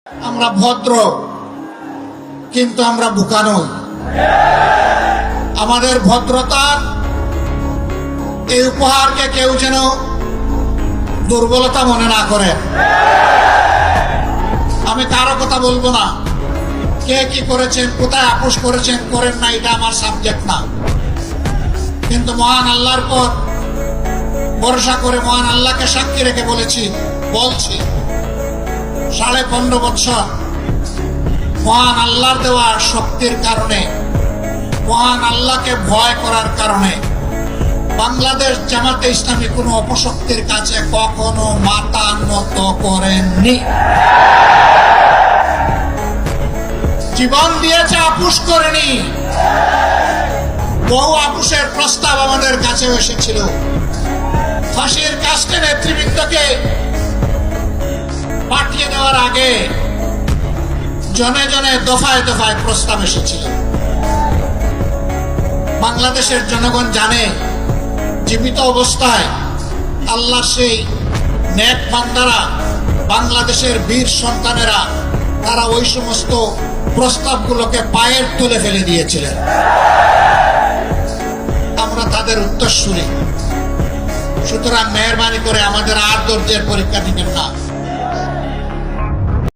আমরা ভদ্র, কিন্তু আমরা বোকা নই। আমাদের ভদ্রতার এই উপহারকে কেউ যেন দুর্বলতা মনে না করে। আমি কারো কথা বলবো না, কে কি করেছেন, কোথায় আপোষ করেছেন করেন না, এটা আমার সাবজেক্ট না। কিন্তু মহান আল্লাহর পর ভরসা করে মহান আল্লাহকে সাক্ষী রেখে বলছি 15.5 বছর মহান আল্লাহর দেওয়া শক্তির কারণে, মহান আল্লাহকে ভয় করার কারণে বাংলাদেশ জামাতে ইসলামী কোনো অপশক্তির কাছে কখনো মাথা নত করেননি। জীবন দিয়েছে, আপোষ করেনি। বহু আপোষের প্রস্তাব আমাদের কাছে এসেছিল। ফাঁসির কাস্টে নেতৃবৃন্দকে পাঠিয়ে দেওয়ার আগে জনে জনে দফায় দফায় প্রস্তাব এসেছিল। বাংলাদেশের জনগণ জানে জীবিত অবস্থায় আল্লাহর সেই নেক বান্দারা, বাংলাদেশের বীর সন্তানেরা, তারা ওই সমস্ত প্রস্তাবগুলোকে পায়ের তুলে ফেলে দিয়েছিলেন। আমরা তাদের উত্তরসূরি। সুতরাং মেহরবানি করে আমাদের আর ধৈর্যের পরীক্ষা দিবেন না।